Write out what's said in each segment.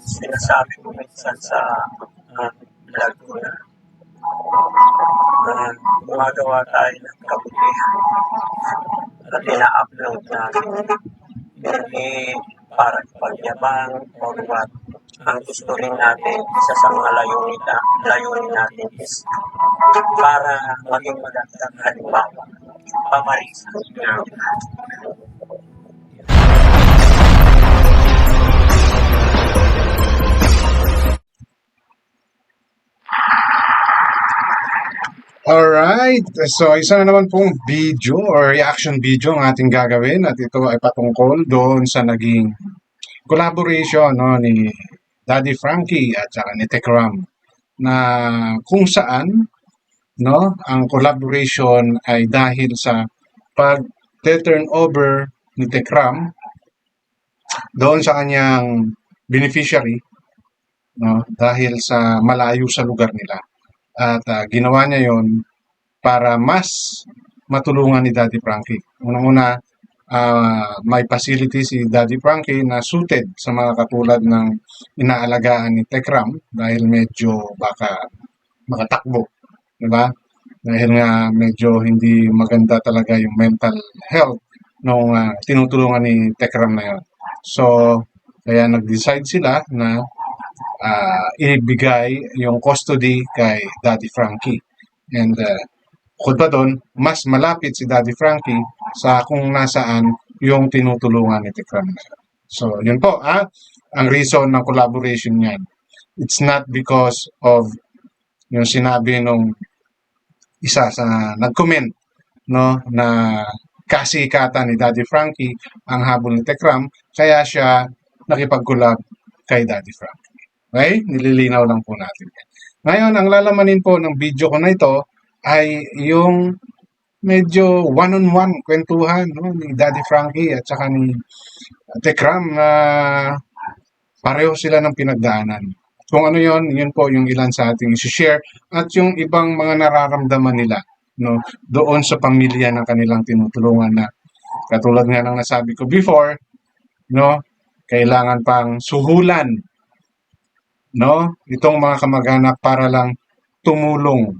sinasabi ko minsan sa vlog ko na gumagawa tayo ng kabutihan at ina-upload natin. Hindi para pagyabang or what. Ang gusto rin natin, isa sa mga layunin natin is para maging magandang halimbawa, pamarisan. Alright, so isa na naman pong video or reaction video ang ating gagawin at ito ay patungkol doon sa naging collaboration ni Daddy Frankie at saka ni Tekram na kung saan ang collaboration ay dahil sa pag-turn over ni Tekram doon sa kanyang beneficiary dahil sa malayo sa lugar nila. At ginawa niya yon para mas matulungan ni Daddy Frankie. Unang-una, may facility si Daddy Frankie na suited sa mga katulad ng inaalagaan ni Tekram dahil medyo baka makatakbo. Diba? Dahil nga medyo hindi maganda talaga yung mental health nung tinutulungan ni Tekram na yun. So, kaya nag-decide sila na ibigay yung custody kay Daddy Frankie. And bukod pa doon, mas malapit si Daddy Frankie sa kung nasaan yung tinutulungan ni Tekram. So, yun po, ang reason ng collaboration niyan. It's not because of yung sinabi nung isa sa nag-comment na kasikatan ni Daddy Frankie ang habol ni Tekram, kaya siya nakipag-collab kay Daddy Frankie. Okay? Nililinaw lang po natin. Ngayon, ang lalamanin po ng video ko na ito ay yung medyo one-on-one kwentuhan ni Daddy Frankie at saka ni Tekram na pareho sila ng pinagdaanan. Kung ano yun po yung ilan sa ating isi-share at yung ibang mga nararamdaman nila doon sa pamilya ng kanilang tinutulungan na katulad nga ng nasabi ko before, kailangan pang suhulan itong mga kamag-anak para lang tumulong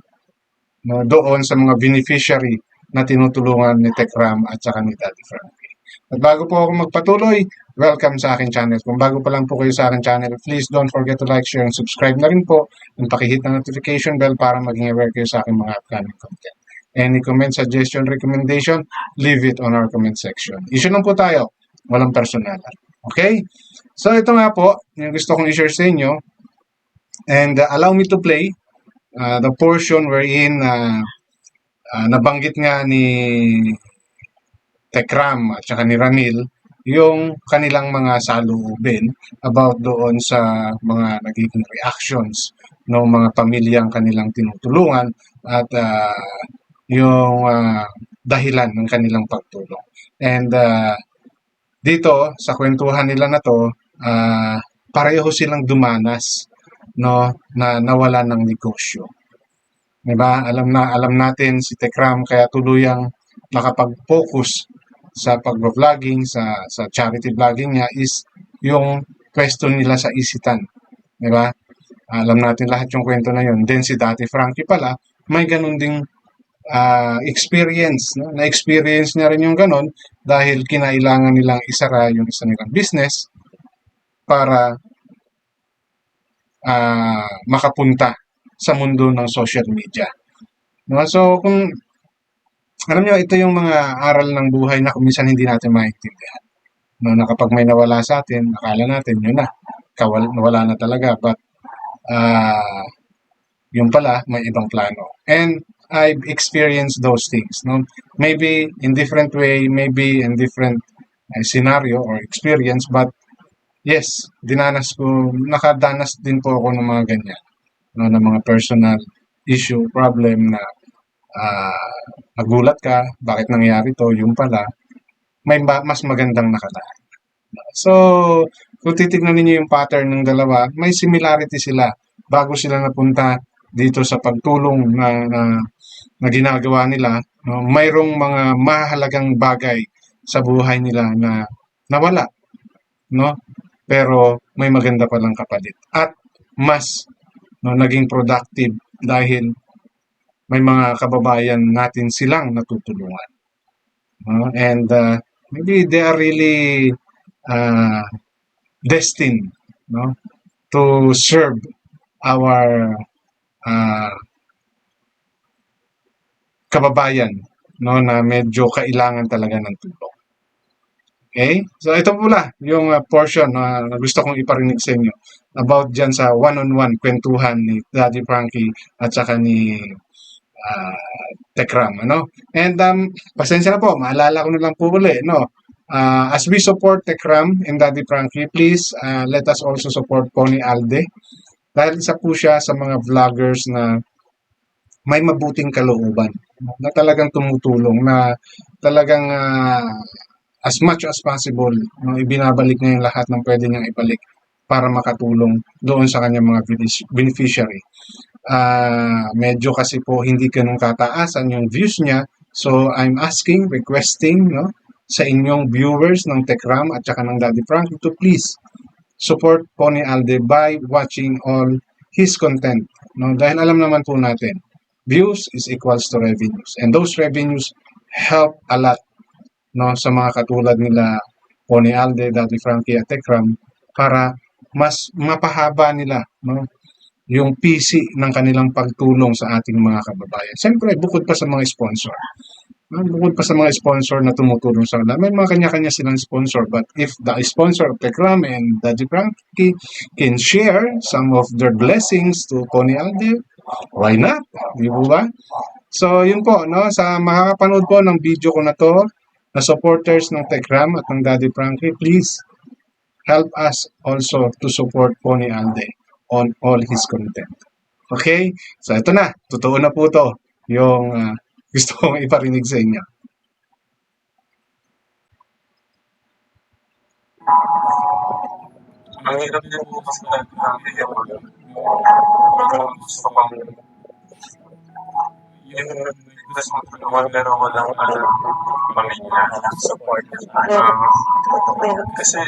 doon sa mga beneficiary na tinutulungan ni Tekram at saka ni Daddy Frankie. At bago po ako magpatuloy, welcome sa aking channel. Kung bago pa lang po kayo sa aking channel, please don't forget to like, share, and subscribe na rin po. And pakihit ng notification bell para maging aware kayo sa aking mga upcoming content. Any comment, suggestion, recommendation, leave it on our comment section. Issue lang po tayo, walang personal. Okay? So ito nga po, yung gusto kong i-share sa inyo. And allow me to play the portion wherein nabanggit nga ni Tekram at saka ni Ranil yung kanilang mga saloobin about doon sa mga nagiging reactions ng mga pamilyang kanilang tinutulungan at yung dahilan ng kanilang pagtulong. And dito, sa kwentuhan nila na to, pareho silang dumanas na nawala ng negosyo. Diba? Alam natin si Tekram kaya tuluyang nakapag-focus sa pag-vlogging, sa charity vlogging niya is yung pwesto nila sa Isitan. Diba? Alam natin lahat yung kwento na yun. Then si Daddy Frankie pala, may ganun ding experience. Na-experience niya rin yung ganun dahil kinailangan nilang isara yung isa nilang business para makapunta sa mundo ng social media. So, kung alam nyo, ito yung mga aral ng buhay na kuminsan hindi natin maintindihan. Na kapag may nawala sa atin, akala natin yun na. Nawala na talaga. But, yun pala, may ibang plano. And, I've experienced those things. Maybe in different way, maybe in different scenario or experience, but yes, nakadanas din po ako ng mga ganyan. Ng mga personal issue, problem na nagulat ka, bakit nangyari to, yung pala, may mas magandang nakalaan. So, kung titignan ninyo yung pattern ng dalawa, may similarity sila bago sila napunta dito sa pagtulong na ginagawa nila. Mayroong mga mahalagang bagay sa buhay nila na nawala. pero may maganda palang kapalit. At mas naging productive dahil may mga kababayan natin silang natutulungan. And maybe they are really uh, destined to serve our uh, kababayan na medyo kailangan talaga ng tulong. Okay? So ito pula yung portion na gusto kong iparinig sa inyo about dyan sa one-on-one kwentuhan ni Daddy Frankie at saka ni Tekram. And pasensya na po, maalala ko na lang po uli. As we support Tekram and Daddy Frankie, please let us also support Pony Alde. Dahil isa po siya sa mga vloggers na may mabuting kalooban na talagang tumutulong, na talagang as much as possible ibinabalik niya yung lahat ng pwede niyang ibalik para makatulong doon sa kanyang mga beneficiary. Medyo kasi po hindi ganun kataasan yung views niya, so I'm requesting sa inyong viewers ng Tekram at saka ng Daddy Frankie to please support Pony Alde by watching all his content. Dahil alam naman po natin, views is equals to revenues. And those revenues help a lot sa mga katulad nila Pony Alde, Daddy Frankie at Tekram para mas mapahaba nila yung PC ng kanilang pagtulong sa ating mga kababayan. Siyempre, bukod pa sa mga sponsor. Bukod pa sa mga sponsor na tumutulong sa kanila, may mga kanya-kanya silang sponsor. But if the sponsor of Tekram and Daddy Frankie can share some of their blessings to Pony Alde, why not? Di ba? So, yun po, sa makakapanood po ng video ko na to, na supporters ng Tekram at ng Daddy Frankie, please help us also to support Pony Alde on all his content. Okay? So, ito na. Totoo na po to. Yung gusto kong iparinig sa inyo. Ang hirap din po kasi yung gusto kong yung gusto kong tulungan pero walang pamilya. Walang support. Kasi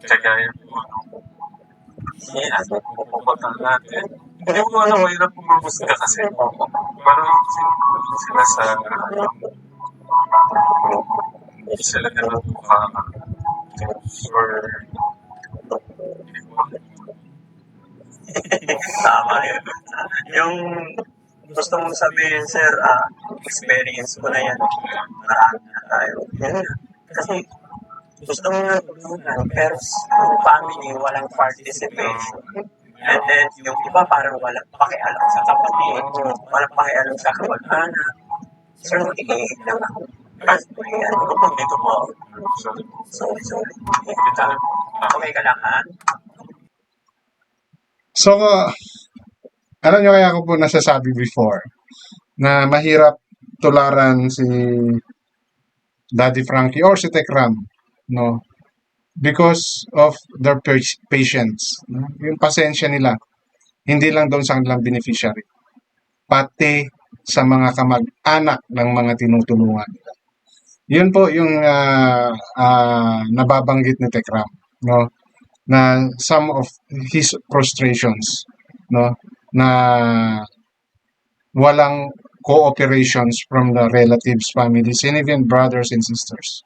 kagaya po pupunta natin. Hindi mo alam, mahirap pumamusga kasi parang sila sa hindi sila natutuka for Tama yun. Yung gusto mong sabihin, sir, experience ko na yan. Marami na tayo. Yan. Kasi gusto mo na tulungan, pero yung family, walang participation. And then, yung iba parang walang pakialam sa kapatid, walang pakialam sa kamag-anak. Sir, mag-iigit lang ako. Kasi ano ko po dito mo? Sorry. Okay ka lang, ha? So, alam nyo kaya ko po nasasabi before na mahirap tularan si Daddy Frankie or si Tekram, because of their patience. Yung pasensya nila, hindi lang doon sa kanilang beneficiary, pati sa mga kamag-anak ng mga tinutulungan nila. Yun po yung nababanggit ni Tekram, na some of his frustrations, na walang cooperations from the relatives, families, and even brothers and sisters,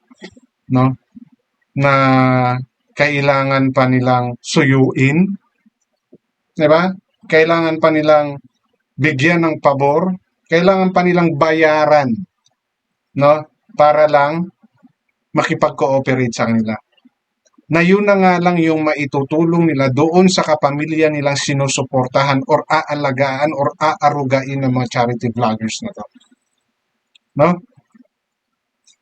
na kailangan pa nilang suyuin, diba? Kailangan pa nilang bigyan ng pabor, kailangan pa nilang bayaran, para lang makipag-cooperate sa kanila. Na yun na nga lang yung maitutulong nila doon sa kapamilya nilang sinusuportahan or aalagaan or aarugain ng mga charity vloggers na to.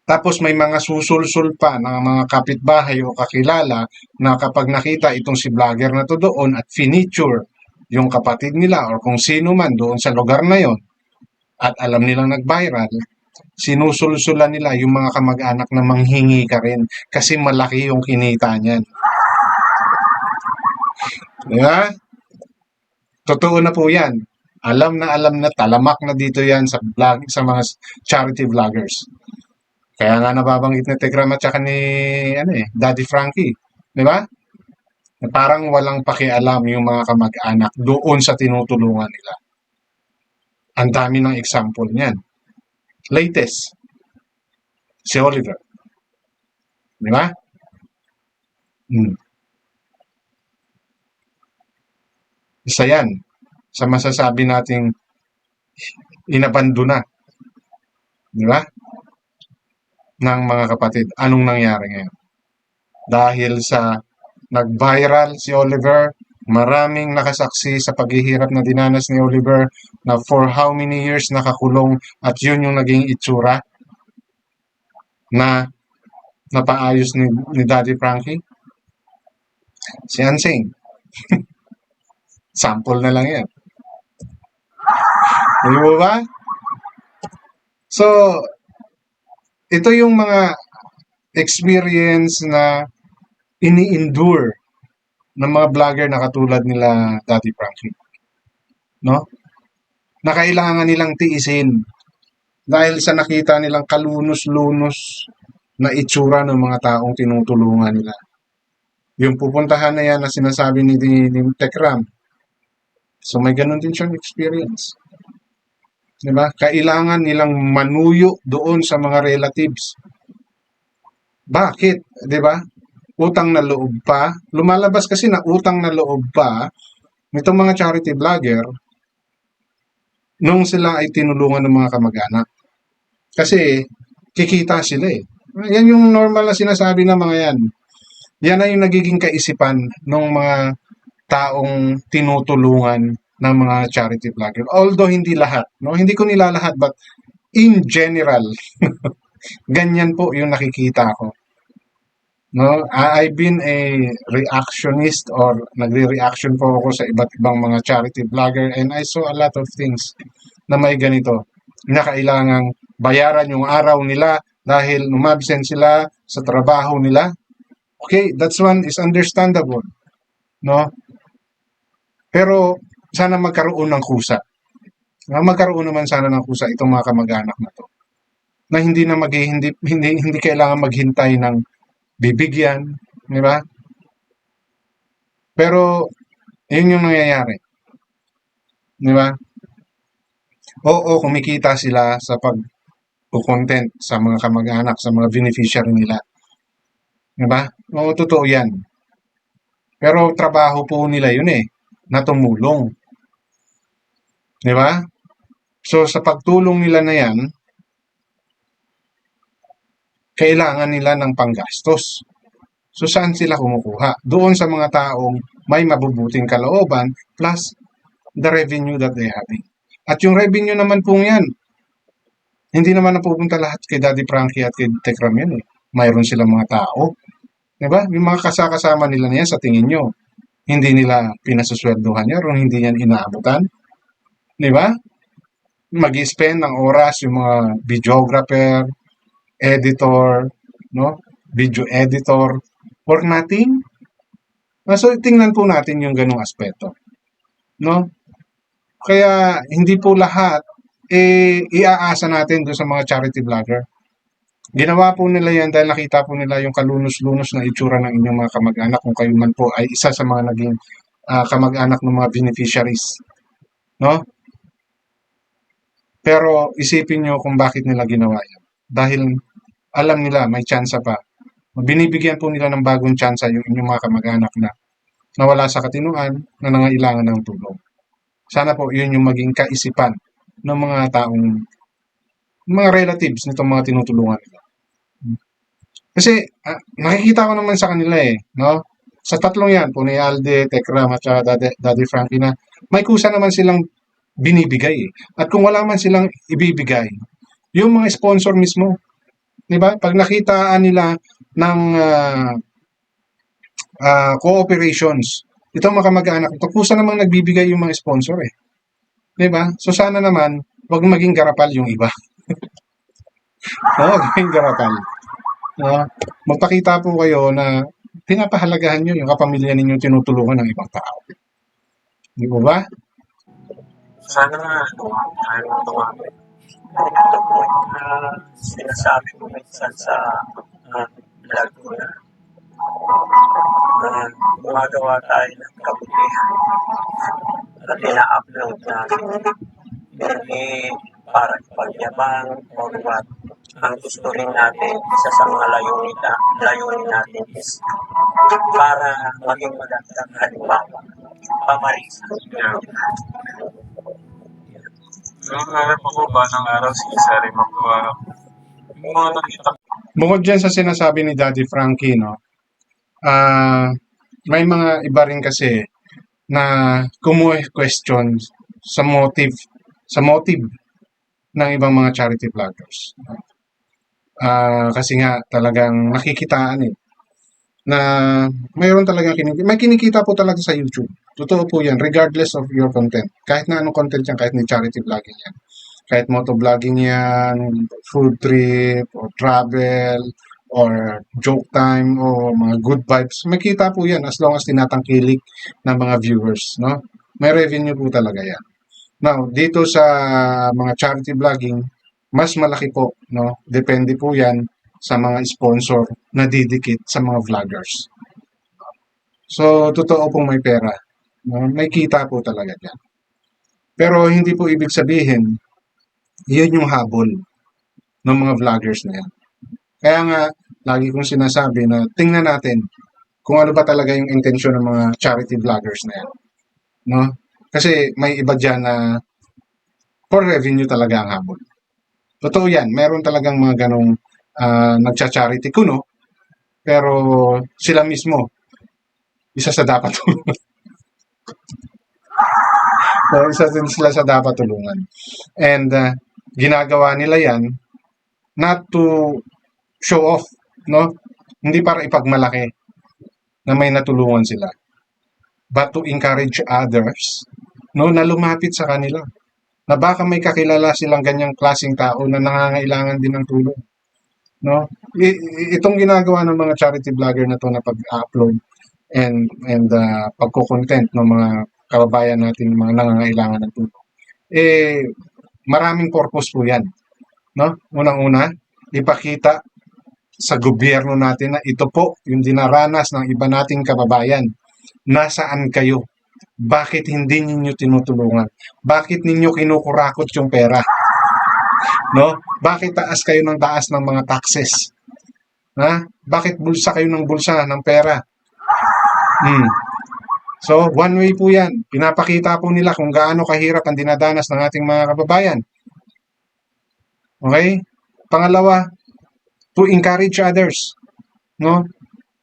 Tapos may mga susulsul pa ng mga kapitbahay o kakilala na kapag nakita itong si vlogger na to doon at finiture yung kapatid nila or kung sino man doon sa lugar na yon at alam nilang nag-viral, sinusulsulan nila yung mga kamag-anak na manghingi ka rin kasi malaki yung kinita niyan. Diba? Totoo na po yan. Alam na, talamak na dito yan sa mga charity vloggers. Kaya nga nababanggit ni Tekram at saka ni Daddy Frankie. Diba? Na parang walang pakialam yung mga kamag-anak doon sa tinutulungan nila. Ang dami ng example niyan. Latest, si Oliver. Di ba? Hmm. Isa yan sa masasabi nating inabandona, di ba? Ng mga kapatid. Anong nangyari ngayon? Dahil sa nag-viral si Oliver, maraming nakasaksi sa paghihirap na dinanas ni Oliver na for how many years nakakulong at yun yung naging itsura na napaayos ni Daddy Frankie. Si Ansing. Sample na lang yan. Di mo ba? So, ito yung mga experience na ini-endure ng mga vlogger na katulad nila Daddy Frankie. No? Na kailangan nilang tiisin dahil sa nakita nilang kalunos-lunos na itsura ng mga taong tinutulungan nila. Yung pupuntahan na yan na sinasabi ni Tekram. So may ganun din siyang experience. Diba? Kailangan nilang manuyo doon sa mga relatives. Bakit? Diba? Utang na loob pa. Lumalabas kasi na utang na loob pa nitong mga charity vlogger nung sila ay tinulungan ng mga kamag-anak. Kasi kikita sila eh. Yan yung normal na sinasabi ng mga yan. Yan ay yung nagiging kaisipan ng mga taong tinutulungan ng mga charity vlogger. Although hindi lahat, no? Hindi ko nilalahat, but in general, ganyan po yung nakikita ko. No, I've been a reactionist or nagre-reaction po ako sa iba't ibang mga charity vlogger and I saw a lot of things na may ganito na kailangang bayaran yung araw nila dahil umabsent sila sa trabaho nila. Okay, that's one is understandable. No? Pero sana magkaroon ng kusa. Magkaroon naman sana ng kusa itong mga kamag-anak na to. Na hindi na hindi kailangan maghintay ng bibigyan, di ba? Pero yun yung nangyayari. Di ba? Oo, kumikita sila sa pag-content sa mga kamag-anak, sa mga beneficiary nila. Di ba? Oo, totoo yan. Pero trabaho po nila yun eh, na tumulong. Di ba? So sa pagtulong nila na yan, kailangan nila ng panggastos. So saan sila kumukuha? Doon sa mga taong may mabubuting kalooban plus the revenue that they have. At yung revenue naman po yan, hindi naman napupunta lahat kay Daddy Frankie at kay Tekram yan eh. Mayroon silang mga tao. Diba? Yung mga kasama nila na yan sa tingin nyo, hindi nila pinasusweldohan yan o hindi yan inaabutan. Diba? Mag-spend ng oras yung mga videographer, editor, no? Video editor, for nothing. So, tingnan po natin yung ganung aspeto. No? Kaya, hindi po lahat iaasa natin doon sa mga charity vlogger. Ginawa po nila yan dahil nakita po nila yung kalunos-lunos na itsura ng inyong mga kamag-anak kung kayo man po ay isa sa mga naging kamag-anak ng mga beneficiaries. No? Pero isipin nyo kung bakit nila ginawa yan. Dahil alam nila may tsansa pa. Binibigyan po nila ng bagong tsansa yung inyong mga kamag-anak na nawala sa katinuan na nangailangan ng tulong. Sana po yun yung maging kaisipan ng mga taong, mga relatives nitong mga tinutulungan nila. Kasi nakikita ko naman sa kanila eh, no? Sa tatlong yan, po ni Alde, Tekram at Daddy Frankie na may kusa naman silang binibigay eh. At kung wala man silang ibibigay, yung mga sponsor mismo, di ba? Pag nakitaan nila ng cooperations, itong mga kamag-anak, ito kusa namang nagbibigay yung mga sponsor eh. Di ba? So sana naman, wag maging garapal yung iba. Wag maging garapal. Magpakita po kayo na pinapahalagahan nyo yung kapamilya ninyong tinutulungan ng ibang tao. Di ba? Sana nga, tayo tumapit. Sinasabi ko minsan sa vlog ko na gumagawa tayo ng kabutihan at ina-upload natin. Hindi para pagyabang or what. Ang gusto rin natin, isa sa mga layunin natin is para maging magandang halimbawa. Pamarisa. Yeah. Nung alam ko ba ng araw si Sari magkuha yung mga nakita Bukod dyan sa sinasabi ni Daddy Frankie, no, may mga iba rin kasi na question sa motive ng ibang mga charity vloggers. Kasi nga talagang nakikitaan na mayroon talagang may kinikita po talaga sa YouTube. Totoo po yan, regardless of your content. Kahit na anong content yan, kahit ni charity vlogging yan. Kahit motovlogging yan, food trip, or travel, or joke time, o mga good vibes. May kita po yan as long as tinatangkilik ng mga viewers. No? May revenue po talaga yan. Now, dito sa mga charity vlogging, mas malaki po. No? Depende po yan sa mga sponsor na didikit sa mga vloggers. So, totoo pong may pera. No? May kita po talaga dyan. Pero hindi po ibig sabihin, yun yung habol ng mga vloggers na yan. Kaya nga, lagi kong sinasabi na tingnan natin kung ano ba talaga yung intensyon ng mga charity vloggers na yan. No? Kasi may iba dyan na for revenue talaga ang habol. Totoo yan, meron talagang mga ganong nagcha-charity kuno, pero sila mismo, isa sa dapat tulungan. So, isa din sila sa dapat tulungan. And ginagawa nila yan not to show off, no? Hindi para ipagmalaki na may natulungan sila, but to encourage others, no, na lumapit sa kanila. Na baka may kakilala silang ganyang klaseng tao na nangangailangan din ng tulong. No? Itong ginagawa ng mga charity vlogger na to na pag-upload and pagko-content ng mga kababayan natin, mga nangangailangan ng tulong. Maraming purpose po 'yan, no? Unang-una, ipakita sa gobyerno natin na ito po yung dinaranas ng iba nating kababayan. Nasaan kayo? Bakit hindi ninyo tinutulungan? Bakit ninyo kinukurakot yung pera? No? Bakit taas kayo ng taas ng mga taxes? Ha? Bakit bulsa kayo ng bulsa ng pera? So, one way po yan. Pinapakita po nila kung gaano kahirap ang dinadanas ng ating mga kababayan. Okay? Pangalawa, to encourage others. No?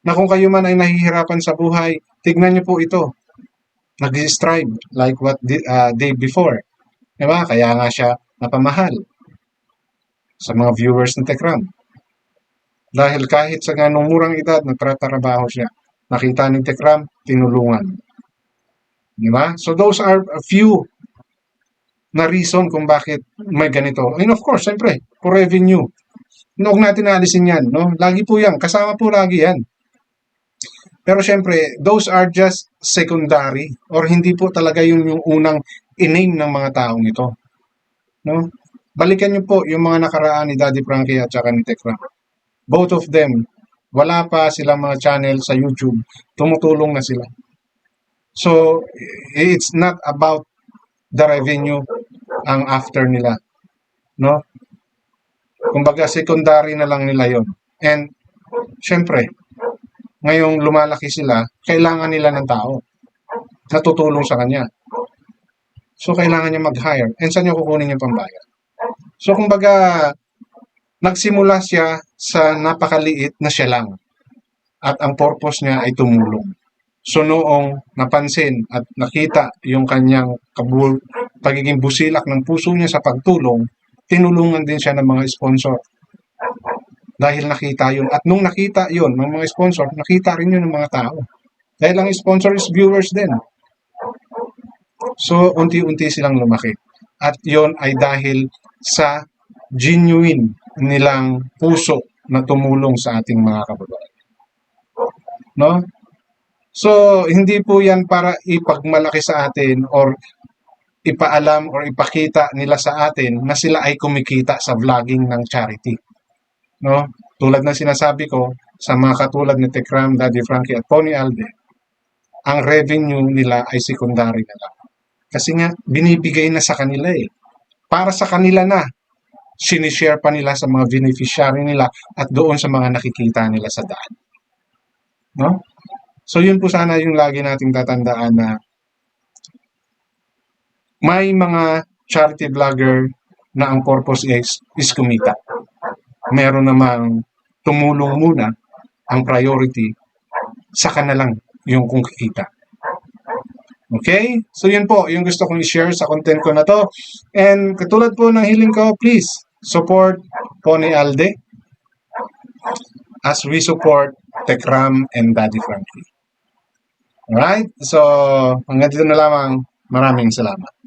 Na kung kayo man ay nahihirapan sa buhay, tignan niyo po ito. Nag-strive like what day before. Diba? Kaya nga siya napamahal sa mga viewers ng Tekram. Dahil kahit sa ganong murang edad, nagtratrabaho siya. Nakita ni Tekram, tinulungan. Diba? So those are a few na reason kung bakit may ganito. And of course, siyempre, for revenue. Huwag natin naalisin yan. No? Lagi po yan. Kasama po lagi yan. Pero siyempre, those are just secondary or hindi po talaga yun yung unang in-name ng mga taong ito. No? Balikan niyo po yung mga nakaraan ni Daddy Frankie at saka ni Tekram. Both of them, wala pa silang mga channel sa YouTube, tumutulong na sila. So, it's not about the revenue ang after nila. No? Kumbaga, secondary na lang nila yon. And, syempre, ngayong lumalaki sila, kailangan nila ng tao na tutulong sa kanya. So, kailangan niya mag-hire. And saan niya kukunin yung pambayad? So, kumbaga, nagsimula siya sa napakaliit na siya lang. At ang purpose niya ay tumulong. So, noong napansin at nakita yung kanyang pagiging busilak ng puso niya sa pagtulong, tinulungan din siya ng mga sponsor. Dahil nakita yun. At nung nakita yun ng mga sponsor, nakita rin yun ng mga tao. Dahil ang sponsor is viewers din. So, unti-unti silang lumaki. At yun ay dahil sa genuine nilang puso na tumulong sa ating mga kababayan. No? So, hindi po yan para ipagmalaki sa atin or ipaalam or ipakita nila sa atin na sila ay kumikita sa vlogging ng charity. No? Tulad ng sinasabi ko, sa mga katulad ni Tekram, Daddy Frankie at Pony Alde, ang revenue nila ay secondary na lang. Kasi nga, binibigay na sa kanila eh. Para sa kanila na, sinishare pa nila sa mga beneficiary nila at doon sa mga nakikita nila sa daan. No? So yun po sana yung lagi nating tatandaan na may mga charity vlogger na ang purpose is kumita. Meron namang tumulong muna, ang priority sa kanilang yung kung kikita. Okay? So yun po, yung gusto kong i-share sa content ko na to. And katulad po ng hiling ko, please support Pony Alde as we support Tekram and Daddy Frankie. Alright? So hanggang dito na lamang. Maraming salamat.